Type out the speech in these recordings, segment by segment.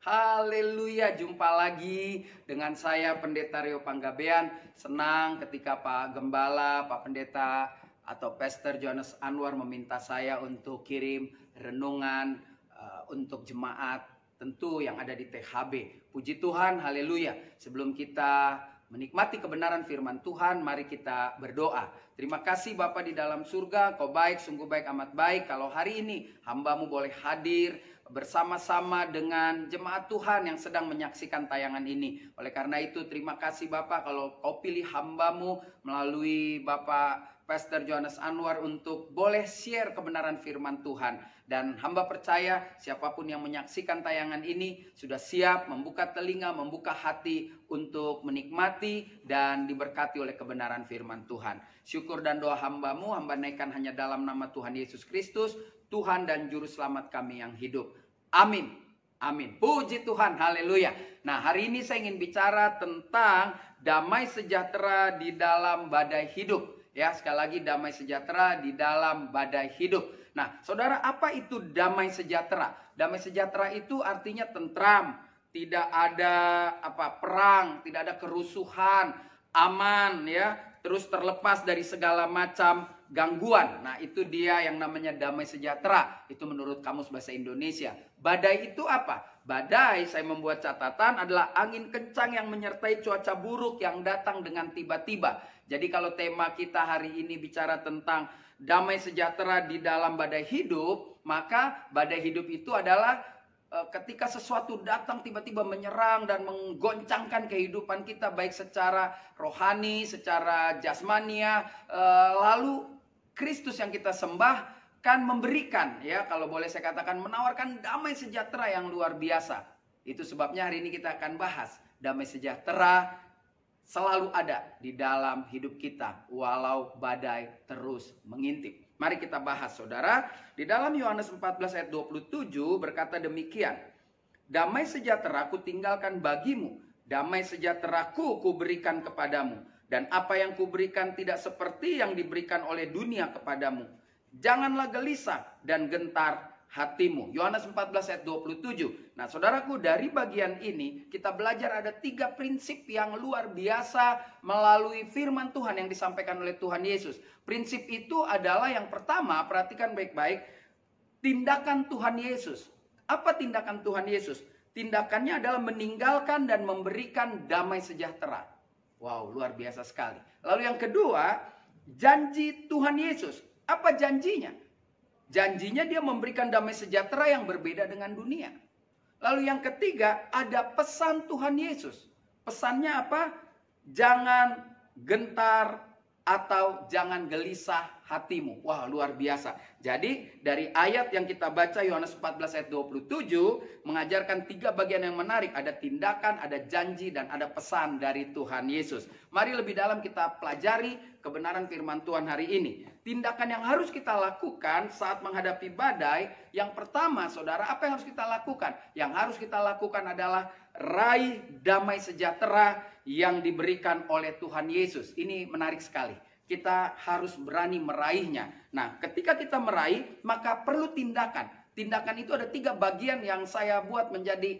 Haleluya, jumpa lagi dengan saya Pendeta Rio Panggabean. Senang ketika Pak Gembala, Pak Pendeta atau Pastor Johannes Anwar meminta saya untuk kirim renungan untuk jemaat tentu yang ada di THB. Puji Tuhan, haleluya. Sebelum kita menikmati kebenaran firman Tuhan, mari kita berdoa. Terima kasih Bapa di dalam surga, Kau baik, sungguh baik, amat baik. Kalau hari ini hamba-Mu boleh hadir bersama-sama dengan jemaat Tuhan yang sedang menyaksikan tayangan ini. Oleh karena itu terima kasih Bapak kalau Kau pilih hamba-Mu melalui Bapak Pastor Johannes Anwar untuk boleh share kebenaran firman Tuhan. Dan hamba percaya siapapun yang menyaksikan tayangan ini sudah siap membuka telinga, membuka hati untuk menikmati dan diberkati oleh kebenaran firman Tuhan. Syukur dan doa hamba-Mu, hamba naikkan hanya dalam nama Tuhan Yesus Kristus, Tuhan dan Juru Selamat kami yang hidup. Amin. Amin. Puji Tuhan. Haleluya. Nah, hari ini saya ingin bicara tentang damai sejahtera di dalam badai hidup. Ya, sekali lagi damai sejahtera di dalam badai hidup. Nah, saudara, apa itu damai sejahtera? Damai sejahtera itu artinya tentram, tidak ada perang, tidak ada kerusuhan, aman ya, terus terlepas dari segala macam gangguan. Nah, itu dia yang namanya damai sejahtera. Itu menurut Kamus Bahasa Indonesia. Badai itu apa? Badai, saya membuat catatan, adalah angin kencang yang menyertai cuaca buruk yang datang dengan tiba-tiba. Jadi kalau tema kita hari ini bicara tentang damai sejahtera di dalam badai hidup, maka badai hidup itu adalah ketika sesuatu datang tiba-tiba menyerang dan menggoncangkan kehidupan kita, baik secara rohani, secara jasmania, lalu Kristus yang kita sembah kan memberikan, ya kalau boleh saya katakan, menawarkan damai sejahtera yang luar biasa. Itu sebabnya hari ini kita akan bahas damai sejahtera selalu ada di dalam hidup kita walau badai terus mengintip. Mari kita bahas saudara. Di dalam Yohanes 14 ayat 27 berkata demikian. Damai sejahtera ku tinggalkan bagimu, damai sejahteraku ku berikan kepadamu. Dan apa yang ku berikan tidak seperti yang diberikan oleh dunia kepadamu. Janganlah gelisah dan gentar hatimu. Yohanes 14 ayat 27. Nah saudaraku, dari bagian ini kita belajar ada 3 prinsip yang luar biasa melalui firman Tuhan yang disampaikan oleh Tuhan Yesus. Prinsip itu adalah yang pertama, perhatikan baik-baik, tindakan Tuhan Yesus. Apa tindakan Tuhan Yesus? Tindakannya adalah meninggalkan dan memberikan damai sejahtera. Wow, luar biasa sekali. Lalu yang kedua, janji Tuhan Yesus. Apa janjinya? Janjinya dia memberikan damai sejahtera yang berbeda dengan dunia. Lalu yang ketiga, ada pesan Tuhan Yesus. Pesannya apa? Jangan gentar atau jangan gelisah hatimu. Wah, luar biasa. Jadi dari ayat yang kita baca Yohanes 14 ayat 27 mengajarkan 3 bagian yang menarik. Ada tindakan, ada janji, dan ada pesan dari Tuhan Yesus. Mari lebih dalam kita pelajari kebenaran firman Tuhan hari ini. Tindakan yang harus kita lakukan saat menghadapi badai. Yang pertama saudara, apa yang harus kita lakukan? Yang harus kita lakukan adalah raih damai sejahtera yang diberikan oleh Tuhan Yesus. Ini menarik sekali. Kita harus berani meraihnya. Nah, ketika kita meraih, maka perlu tindakan. Tindakan itu ada 3 bagian yang saya buat menjadi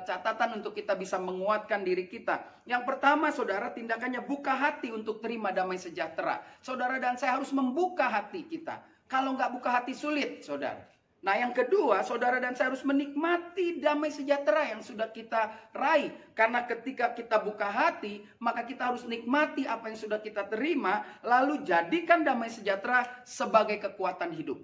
catatan untuk kita bisa menguatkan diri kita. Yang pertama, saudara, tindakannya buka hati untuk terima damai sejahtera. Saudara dan saya harus membuka hati kita. Kalau nggak buka hati sulit, saudara. Nah, yang kedua, saudara dan saya harus menikmati damai sejahtera yang sudah kita raih. Karena ketika kita buka hati, maka kita harus nikmati apa yang sudah kita terima, lalu jadikan damai sejahtera sebagai kekuatan hidup.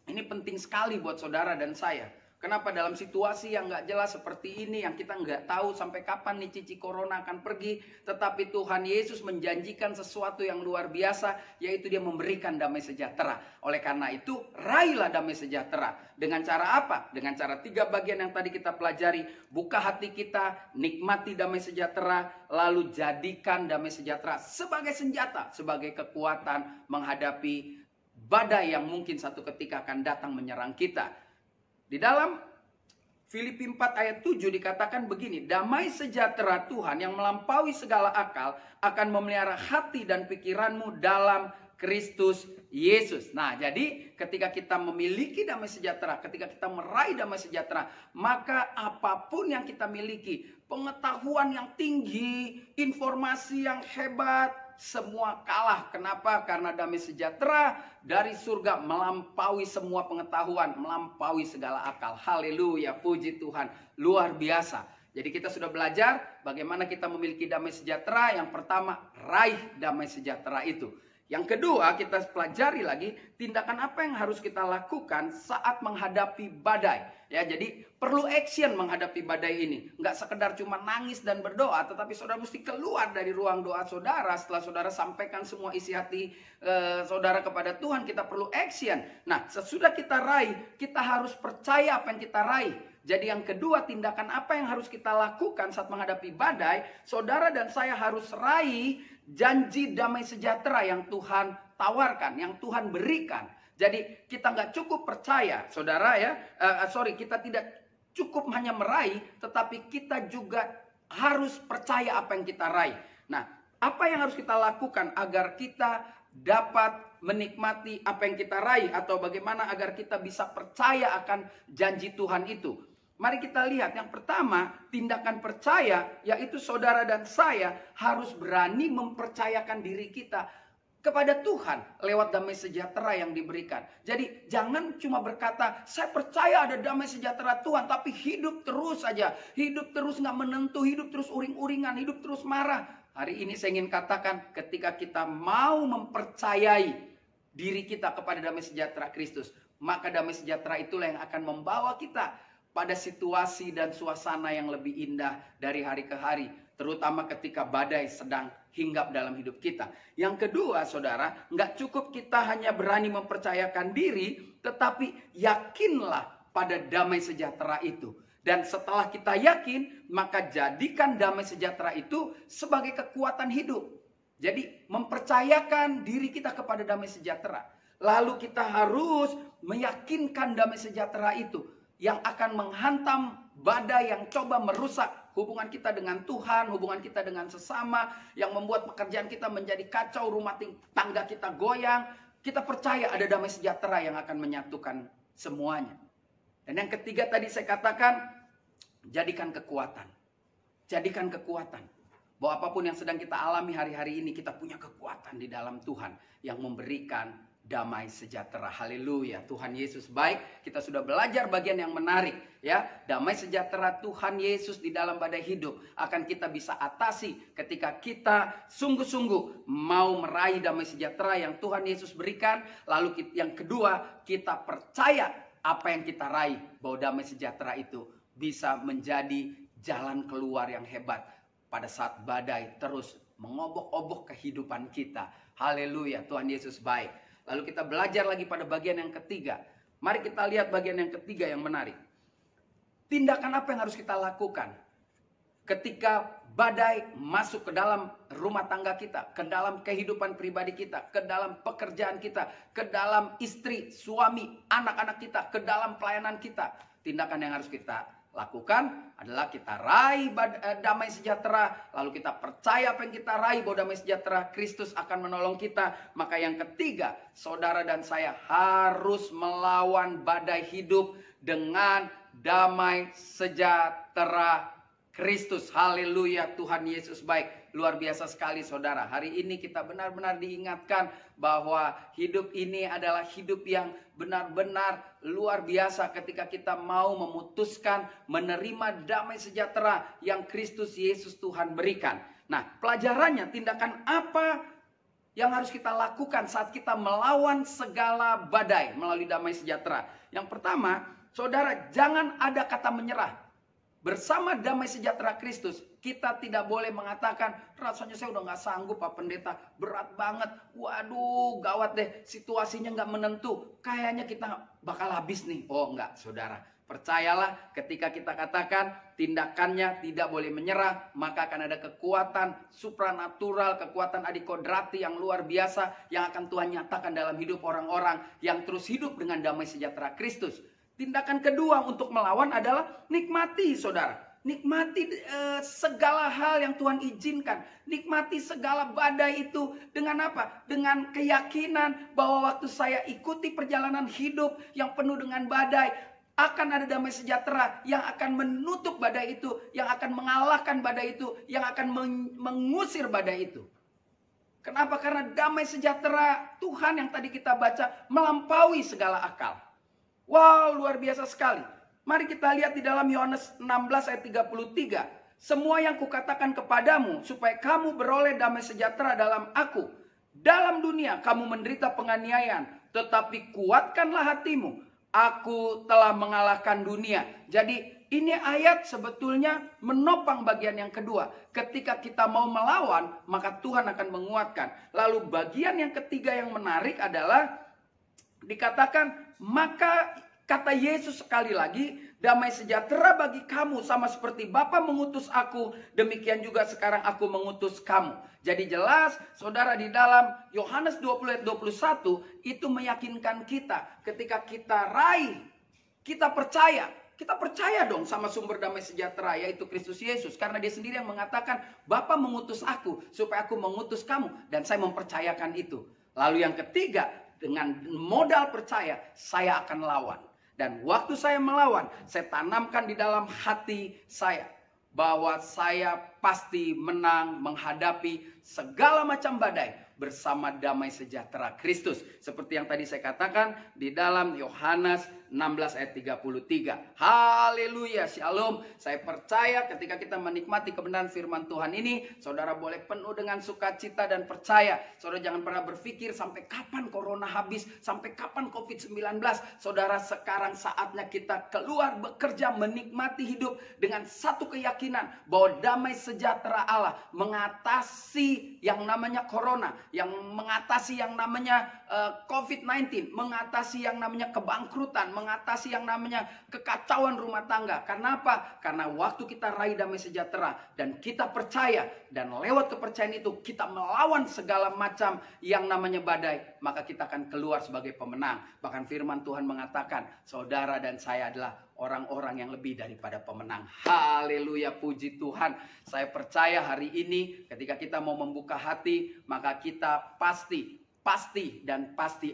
Ini penting sekali buat saudara dan saya. Kenapa dalam situasi yang nggak jelas seperti ini, yang kita nggak tahu sampai kapan nih cici corona akan pergi, tetapi Tuhan Yesus menjanjikan sesuatu yang luar biasa, yaitu dia memberikan damai sejahtera. Oleh karena itu, raihlah damai sejahtera. Dengan cara apa? Dengan cara 3 bagian yang tadi kita pelajari. Buka hati kita, nikmati damai sejahtera, lalu jadikan damai sejahtera sebagai senjata, sebagai kekuatan menghadapi badai yang mungkin satu ketika akan datang menyerang kita. Di dalam Filipi 4 ayat 7 dikatakan begini, damai sejahtera Tuhan yang melampaui segala akal akan memelihara hati dan pikiranmu dalam Kristus Yesus. Nah, jadi ketika kita memiliki damai sejahtera, ketika kita meraih damai sejahtera, maka apapun yang kita miliki, pengetahuan yang tinggi, informasi yang hebat, semua kalah. Kenapa? Karena damai sejahtera dari surga melampaui semua pengetahuan, melampaui segala akal. Haleluya, puji Tuhan, luar biasa. Jadi kita sudah belajar bagaimana kita memiliki damai sejahtera. Yang pertama, raih damai sejahtera itu. Yang kedua, kita pelajari lagi tindakan apa yang harus kita lakukan saat menghadapi badai. Ya, jadi perlu action menghadapi badai ini. Nggak sekedar cuma nangis dan berdoa, tetapi saudara mesti keluar dari ruang doa saudara. Setelah saudara sampaikan semua isi hati saudara kepada Tuhan, kita perlu action. Nah, sesudah kita raih, kita harus percaya apa yang kita raih. Jadi yang kedua, tindakan apa yang harus kita lakukan saat menghadapi badai, saudara dan saya harus raih janji damai sejahtera yang Tuhan tawarkan, yang Tuhan berikan. Jadi kita nggak cukup percaya, saudara ya, kita tidak cukup hanya meraih, tetapi kita juga harus percaya apa yang kita raih. Nah, apa yang harus kita lakukan agar kita dapat menikmati apa yang kita raih, atau bagaimana agar kita bisa percaya akan janji Tuhan itu? Mari kita lihat, yang pertama, tindakan percaya, yaitu saudara dan saya harus berani mempercayakan diri kita kepada Tuhan lewat damai sejahtera yang diberikan. Jadi jangan cuma berkata, saya percaya ada damai sejahtera Tuhan, tapi hidup terus saja, hidup terus nggak menentu, hidup terus uring-uringan, hidup terus marah. Hari ini saya ingin katakan, ketika kita mau mempercayai diri kita kepada damai sejahtera Kristus, maka damai sejahtera itulah yang akan membawa kita pada situasi dan suasana yang lebih indah dari hari ke hari, terutama ketika badai sedang hinggap dalam hidup kita. Yang kedua, saudara, nggak cukup kita hanya berani mempercayakan diri, tetapi yakinlah pada damai sejahtera itu. Dan setelah kita yakin, maka jadikan damai sejahtera itu sebagai kekuatan hidup. Jadi mempercayakan diri kita kepada damai sejahtera. Lalu kita harus meyakinkan damai sejahtera itu yang akan menghantam badai yang coba merusak hubungan kita dengan Tuhan, hubungan kita dengan sesama, yang membuat pekerjaan kita menjadi kacau, rumah tangga kita goyang. Kita percaya ada damai sejahtera yang akan menyatukan semuanya. Dan yang ketiga tadi saya katakan, jadikan kekuatan. Jadikan kekuatan. Bahwa apapun yang sedang kita alami hari-hari ini, kita punya kekuatan di dalam Tuhan yang memberikan damai sejahtera. Haleluya. Tuhan Yesus baik. Kita sudah belajar bagian yang menarik, ya. Damai sejahtera Tuhan Yesus di dalam badai hidup akan kita bisa atasi ketika kita sungguh-sungguh mau meraih damai sejahtera yang Tuhan Yesus berikan. Lalu yang kedua, kita percaya apa yang kita raih, bahwa damai sejahtera itu bisa menjadi jalan keluar yang hebat pada saat badai terus mengobok-obok kehidupan kita. Haleluya. Tuhan Yesus baik. Lalu kita belajar lagi pada bagian yang ketiga. Mari kita lihat bagian yang ketiga yang menarik. Tindakan apa yang harus kita lakukan ketika badai masuk ke dalam rumah tangga kita, ke dalam kehidupan pribadi kita, ke dalam pekerjaan kita, ke dalam istri, suami, anak-anak kita, ke dalam pelayanan kita. Tindakan yang harus kita lakukan adalah kita raih damai sejahtera, lalu kita percaya apa yang kita raih, bahwa damai sejahtera Kristus akan menolong kita. Maka yang ketiga, saudara dan saya harus melawan badai hidup dengan damai sejahtera Kristus. Haleluya. Tuhan Yesus baik. Luar biasa sekali saudara. Hari ini kita benar-benar diingatkan bahwa hidup ini adalah hidup yang benar-benar luar biasa ketika kita mau memutuskan menerima damai sejahtera yang Kristus Yesus Tuhan berikan. Nah, pelajarannya, tindakan apa yang harus kita lakukan saat kita melawan segala badai melalui damai sejahtera? Yang pertama, saudara, jangan ada kata menyerah. Bersama damai sejahtera Kristus, kita tidak boleh mengatakan, rasanya saya udah gak sanggup Pak Pendeta, berat banget, waduh gawat deh, situasinya gak menentu, kayaknya kita bakal habis nih. Oh enggak saudara, percayalah ketika kita katakan tindakannya tidak boleh menyerah, maka akan ada kekuatan supranatural, kekuatan adikodrati yang luar biasa yang akan Tuhan nyatakan dalam hidup orang-orang yang terus hidup dengan damai sejahtera Kristus. Tindakan kedua untuk melawan adalah nikmati, saudara. Nikmati segala hal yang Tuhan izinkan. Nikmati segala badai itu dengan apa? Dengan keyakinan bahwa waktu saya ikuti perjalanan hidup yang penuh dengan badai, akan ada damai sejahtera yang akan menutup badai itu, yang akan mengalahkan badai itu, yang akan mengusir badai itu. Kenapa? Karena damai sejahtera Tuhan yang tadi kita baca melampaui segala akal. Wow, luar biasa sekali. Mari kita lihat di dalam Yohanes 16 ayat 33. Semua yang kukatakan kepadamu supaya kamu beroleh damai sejahtera dalam aku. Dalam dunia kamu menderita penganiayaan, tetapi kuatkanlah hatimu. Aku telah mengalahkan dunia. Jadi ini ayat sebetulnya menopang bagian yang kedua. Ketika kita mau melawan, maka Tuhan akan menguatkan. Lalu bagian yang ketiga yang menarik adalah dikatakan, maka kata Yesus sekali lagi, damai sejahtera bagi kamu sama seperti Bapa mengutus aku, demikian juga sekarang aku mengutus kamu. Jadi jelas, saudara, di dalam Yohanes 20 ayat 21 itu meyakinkan kita ketika kita raih, kita percaya dong sama sumber damai sejahtera, yaitu Kristus Yesus. Karena dia sendiri yang mengatakan, Bapa mengutus aku supaya aku mengutus kamu, dan saya mempercayakan itu. Lalu yang ketiga, dengan modal percaya, saya akan lawan. Dan waktu saya melawan, saya tanamkan di dalam hati saya bahwa saya pasti menang menghadapi segala macam badai bersama damai sejahtera Kristus. Seperti yang tadi saya katakan di dalam Yohanes 16 ayat 33. Haleluya, shalom. Saya percaya ketika kita menikmati kebenaran firman Tuhan ini, saudara boleh penuh dengan sukacita dan percaya. Saudara jangan pernah berpikir sampai kapan corona habis, sampai kapan COVID-19. Saudara, sekarang saatnya kita keluar bekerja menikmati hidup dengan satu keyakinan bahwa damai sejahtera Allah mengatasi yang namanya corona, yang mengatasi yang namanya COVID-19, mengatasi yang namanya kebangkrutan, mengatasi yang namanya kekacauan rumah tangga. Karena apa? Karena waktu kita raih damai sejahtera dan kita percaya, dan lewat kepercayaan itu kita melawan segala macam yang namanya badai, maka kita akan keluar sebagai pemenang. Bahkan firman Tuhan mengatakan, saudara dan saya adalah orang-orang yang lebih daripada pemenang. Haleluya, puji Tuhan. Saya percaya hari ini ketika kita mau membuka hati, maka kita pasti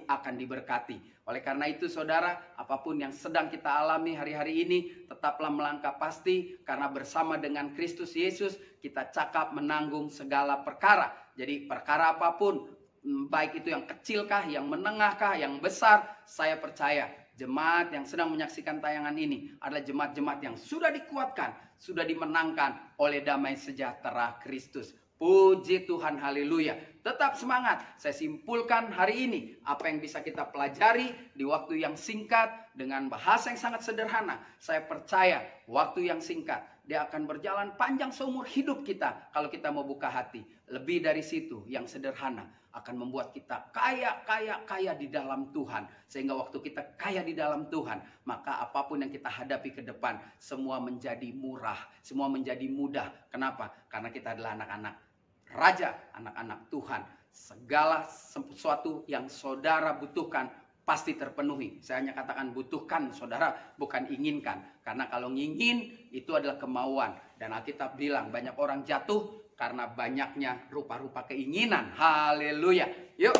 akan diberkati. Oleh karena itu saudara, apapun yang sedang kita alami hari-hari ini, tetaplah melangkah pasti, karena bersama dengan Kristus Yesus kita cakap menanggung segala perkara. Jadi perkara apapun, baik itu yang kecilkah, yang menengahkah, yang besar, saya percaya jemaat yang sedang menyaksikan tayangan ini adalah jemaat-jemaat yang sudah dikuatkan, sudah dimenangkan oleh damai sejahtera Kristus. Puji Tuhan, haleluya. Tetap semangat. Saya simpulkan hari ini apa yang bisa kita pelajari di waktu yang singkat dengan bahasa yang sangat sederhana. Saya percaya waktu yang singkat dia akan berjalan panjang seumur hidup kita kalau kita mau buka hati. Lebih dari situ, yang sederhana akan membuat kita kaya di dalam Tuhan. Sehingga waktu kita kaya di dalam Tuhan, maka apapun yang kita hadapi ke depan, semua menjadi murah, semua menjadi mudah. Kenapa? Karena kita adalah anak-anak Raja, anak-anak Tuhan. Segala sesuatu yang saudara butuhkan pasti terpenuhi. Saya hanya katakan butuhkan, saudara, bukan inginkan. Karena kalau ingin itu adalah kemauan. Dan Alkitab bilang banyak orang jatuh karena banyaknya rupa-rupa keinginan. Haleluya. Yuk,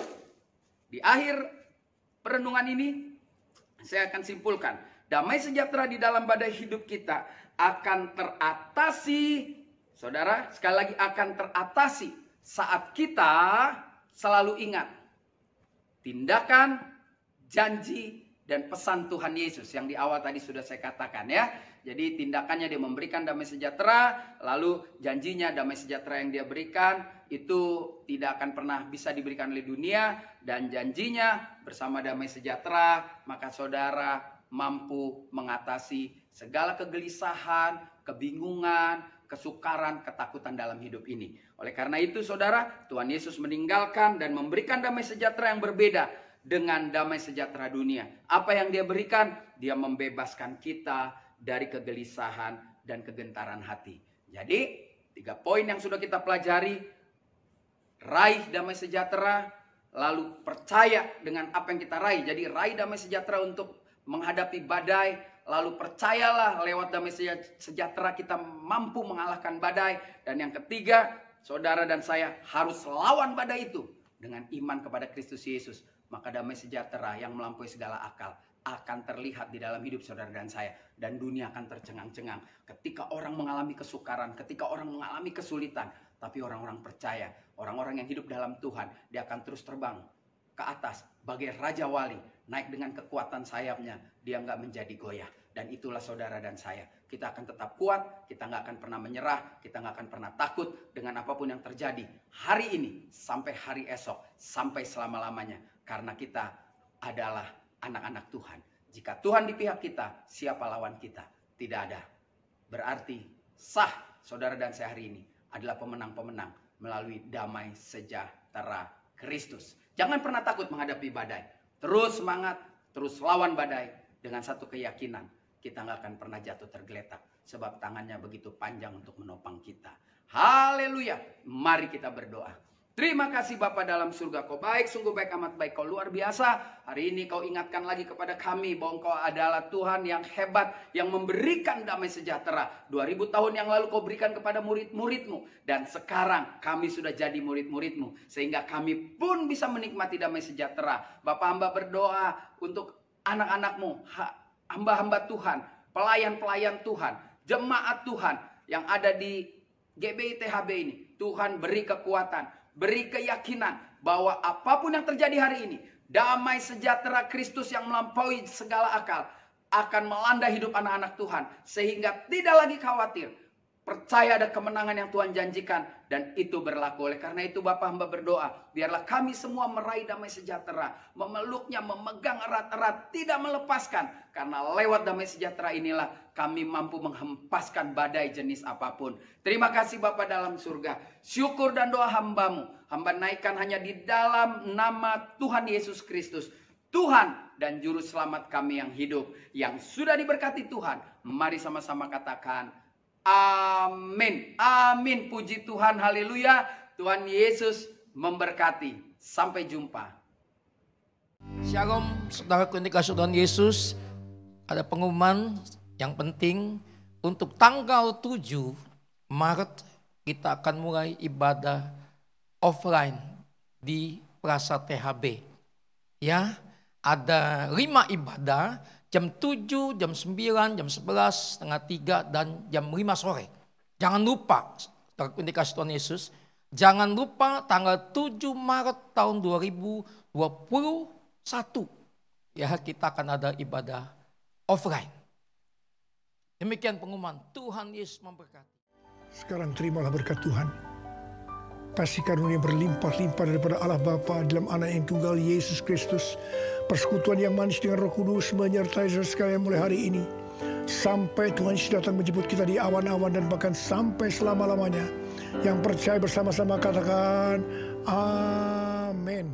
di akhir perenungan ini saya akan simpulkan, damai sejahtera di dalam badai hidup kita akan teratasi. Saudara, sekali lagi akan teratasi saat kita selalu ingat tindakan, janji, dan pesan Tuhan Yesus yang di awal tadi sudah saya katakan ya. Jadi tindakannya dia memberikan damai sejahtera, lalu janjinya damai sejahtera yang dia berikan itu tidak akan pernah bisa diberikan oleh dunia, dan janjinya bersama damai sejahtera maka saudara mampu mengatasi segala kegelisahan, kebingungan, kesukaran, ketakutan dalam hidup ini. Oleh karena itu saudara, Tuhan Yesus meninggalkan dan memberikan damai sejahtera yang berbeda dengan damai sejahtera dunia. Apa yang dia berikan? Dia membebaskan kita dari kegelisahan dan kegentaran hati. Jadi 3 poin yang sudah kita pelajari: raih damai sejahtera, lalu percaya dengan apa yang kita raih. Jadi raih damai sejahtera untuk menghadapi badai, Lalu percayalah lewat damai sejahtera kita mampu mengalahkan badai. Dan yang ketiga, saudara dan saya harus lawan badai itu dengan iman kepada Kristus Yesus. Maka damai sejahtera yang melampaui segala akal akan terlihat di dalam hidup saudara dan saya. Dan dunia akan tercengang-cengang. Ketika orang mengalami kesukaran, ketika orang mengalami kesulitan. Tapi orang-orang percaya, orang-orang yang hidup dalam Tuhan, dia akan terus terbang ke atas bagai Raja Wali. Naik dengan kekuatan sayapnya, dia nggak menjadi goyah. Dan itulah saudara dan saya. Kita akan tetap kuat, kita nggak akan pernah menyerah, kita nggak akan pernah takut dengan apapun yang terjadi. Hari ini, sampai hari esok, sampai selama-lamanya. Karena kita adalah anak-anak Tuhan. Jika Tuhan di pihak kita, siapa lawan kita? Tidak ada. Berarti sah saudara dan saya hari ini adalah pemenang-pemenang melalui damai sejahtera Kristus. Jangan pernah takut menghadapi badai. Terus semangat, terus lawan badai dengan satu keyakinan. Kita nggak akan pernah jatuh tergeletak. Sebab tangannya begitu panjang untuk menopang kita. Haleluya. Mari kita berdoa. Terima kasih Bapa dalam surga. Kau baik, sungguh baik, amat baik. Kau luar biasa. Hari ini kau ingatkan lagi kepada kami bahwa kau adalah Tuhan yang hebat. Yang memberikan damai sejahtera. 2000 tahun yang lalu kau berikan kepada murid-muridmu. Dan sekarang kami sudah jadi murid-muridmu. Sehingga kami pun bisa menikmati damai sejahtera. Bapa hamba berdoa untuk anak-anakmu. Hamba-hamba Tuhan, pelayan-pelayan Tuhan, jemaat Tuhan yang ada di GBI THB ini. Tuhan beri kekuatan, beri keyakinan bahwa apapun yang terjadi hari ini, damai sejahtera Kristus yang melampaui segala akal akan melanda hidup anak-anak Tuhan. Sehingga tidak lagi khawatir. Percaya ada kemenangan yang Tuhan janjikan. Dan itu berlaku. Oleh karena itu Bapa hamba berdoa. Biarlah kami semua meraih damai sejahtera. Memeluknya, memegang erat-erat. Tidak melepaskan. Karena lewat damai sejahtera inilah kami mampu menghempaskan badai jenis apapun. Terima kasih Bapa dalam surga. Syukur dan doa hambamu. Hamba naikkan hanya di dalam nama Tuhan Yesus Kristus. Tuhan dan Juru Selamat kami yang hidup. Yang sudah diberkati Tuhan. Mari sama-sama katakan. Amin. Amin. Puji Tuhan. Haleluya. Tuhan Yesus memberkati. Sampai jumpa. Shalom, saudaraku yang dikasihi Tuhan Yesus. Ada pengumuman yang penting. Untuk tanggal 7 Maret kita akan mulai ibadah offline di Plaza THB. Ya, ada 5 ibadah. Jam 7, jam 9, jam 11, setengah 3, dan jam 5 sore. Jangan lupa, indikasi Tuhan Yesus, jangan lupa tanggal 7 Maret tahun 2021. Ya, kita akan ada ibadah offline. Demikian pengumuman. Tuhan Yesus memberkati. Sekarang terimalah berkat Tuhan. Kasih karunia berlimpah-limpah daripada Allah Bapa dalam Anak yang tunggal Yesus Kristus. Persekutuan yang manis dengan Roh Kudus menyertai saudara sekalian mulai hari ini. Sampai Tuhan Yesus datang menjemput kita di awan-awan dan bahkan sampai selama-lamanya. Yang percaya bersama-sama katakan amin.